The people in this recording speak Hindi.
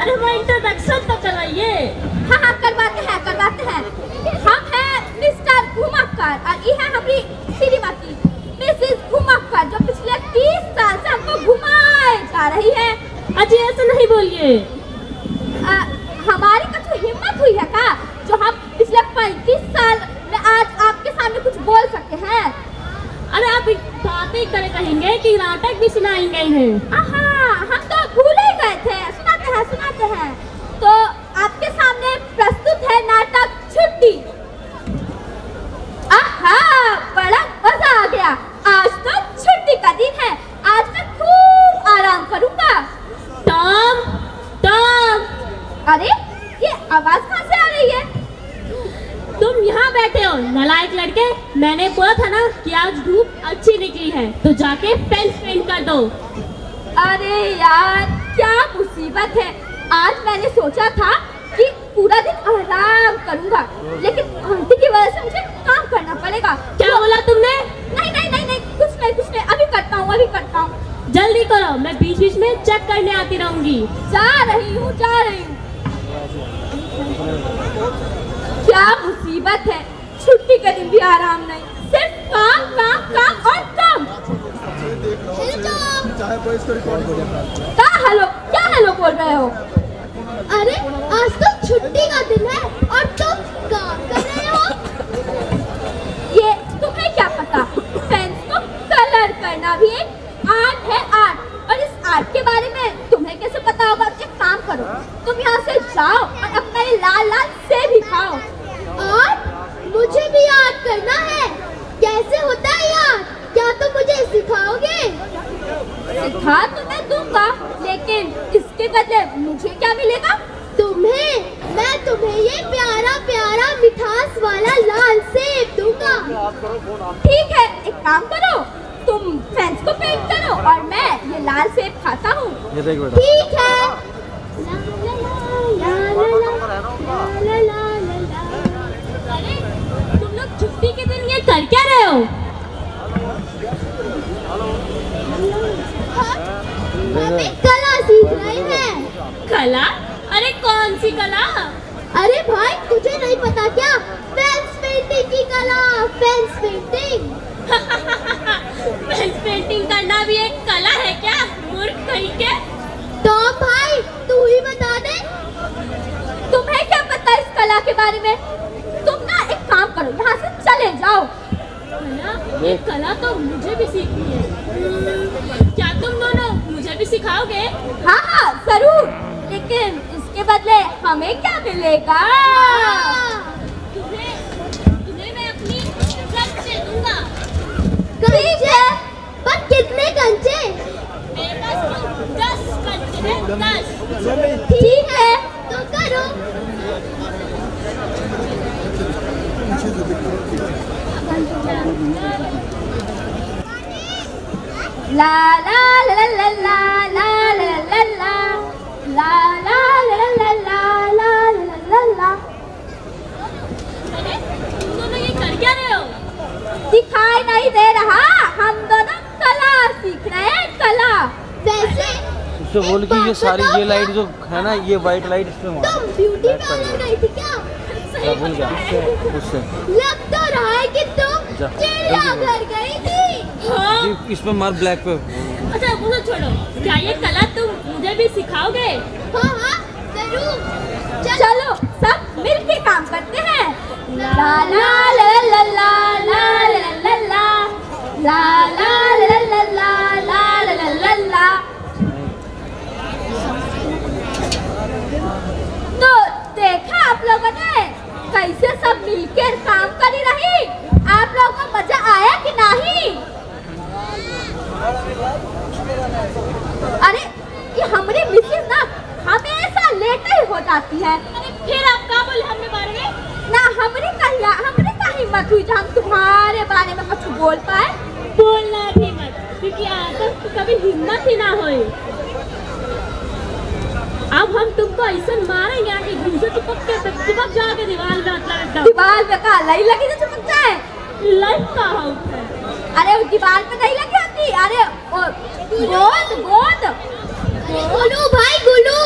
अरे वो इंट्रोडक्शन तो करवाइए। हाँ हाँ करवाते हैं। हम हैं मिस्टर घुमक्कर और ये है हमारी श्रीमती मिसेस घुमक्कर जो पिछले 30 साल से हमको घुमाए जा रही है। अजी ऐसा नहीं बोलिए। हमारी कुछ हिम्मत हुई है क्या जो हम पिछले 35 साल में आज आपके सामने कुछ बोल सकते हैं। अरे आप बातें करे कहेंगे कि नाटक भी सुनाएंगे हैं। हम तो भूल ही गए थे। सुनाते हैं तो आपके सामने प्रस्तुत है नाटक छुट्टी। बड़ा मजा आ गया। आज तो छुट्टी का दिन है। आज मैं खूब आराम करूंगा। टॉम अरे ये आवाज कहाँ से आ रही है। तुम यहाँ बैठे हो नालायक लड़के। मैंने बोला था ना कि आज धूप अच्छी निकली है तो जाके फेंस पेंट कर दो। अरे यार क्या मुसीबत है। आज मैंने सोचा था कि पूरा दिन आराम करूंगा लेकिन आंटी की वजह से मुझे काम करना पड़ेगा। क्या बोला तुमने। नहीं कुछ नहीं अभी करता हूँ। जल्दी करो मैं बीच में चेक करने आती रहूंगी। जा रही हूँ। क्या मुसीबत है। छुट्टी के दिन भी आराम नहीं सिर्फ काम और काम। क्या हेलो बोल रहे हो। अरे आज तो छुट्टी का दिन है और तुम काम कर रहे हो। ये तुम्हें क्या पता पेंस को कलर करना भी एक आर्ट है। और इस आर्ट के बारे में तुम्हें कैसे पता होगा। एक काम करो तुम यहाँ से जाओ और अपना ये लाल सेब ही खाओ। और मुझे भी आर्ट करना है। कैसे होता है यार क्या तुम मुझे सिखाओगे। सिखा तो मैं दूंगा लेकिन इसके बदले मुझे क्या मिलेगा। मैं तुम्हें ये प्यारा मिठास वाला लाल सेब दूंगा। ठीक है एक काम करो तुम फेंस को पेंट करो और मैं ये लाल सेब खाता हूँ। ठीक है। अरे तुम लोग छुट्टी के दिन ये कर क्या रहे हो। हम कला सीख रहे हैं। कला। अरे कौन सी कला। अरे भाई तुझे नहीं पता क्या फेंस पेंटिंग की कला। फेंस पेंटिंग करना भी एक कला है क्या मूर्ख कहीं के। तो भाई तू ही बता दे तुम्हें क्या पता इस कला के बारे में। तुम ना एक काम करो यहाँ से चले जाओ। ये कला तो मुझे भी सीखनी है। क्या तुम दोनों मुझे भी सिखाओगे। हाँ जरूर लेकिन इसके बदले हमें क्या मिलेगा। तुम्हें मैं अपनी कंचे दूंगा। कंचे पर कितने कंचे। मेरे पास तो 10 कंचे हैं 10। ठीक है तो करो। ला ला ला ला ला ला ला ला ला ला ला ला ला ला ला ला। अरे तुम दोनों ये कर क्या रहे हो। दिखाई नहीं दे रहा हम दोनों कला सीख रहे हैं। कला वैसे उससे बोल कि ये सारी ये लाइट जो है ना ये वाइट लाइट इसमें तुम ब्यूटी पार्लर गई थी क्या। बोल क्या उससे लग तो रहा है कि तुम चिड़ियाघर गई थी। हाँ। इसमें मार ब्लैक पे। अच्छा वो छोड़ो क्या ये कला तुम मुझे भी सिखाओगे। हाँ जरूर। चलो सब मिलके काम करते हैं। ला ला ला ला ला ला ला ला ला ला ला ला ला ला ला ला ला। तो देखा आप लोगों ने कैसे सब मिलकर काम करी रही। आप लोगों को मजा आया कि नहीं। अरे ये हमारी मिसेस ना हमेशा लेट ही हो जाती है। अरे फिर आप क्या बोले हमने बारे में। ना हमने का हिम्मत हुई जो हम तुम्हारे बारे में कुछ बोल पाए। बोलना भी मत क्योंकि आदत कभी हिम्मत ही ना होए। अब हम तुमको ऐसा मारेंगे आगे घूम से चिपक जाके दीवार में मतलब दीवार पे का लाई लगी तो चिपक जाए। लाइट का हाउस है। अरे वो दीवार पे नहीं लगी होती। अरे गोद गोद गुलू भाई गुलू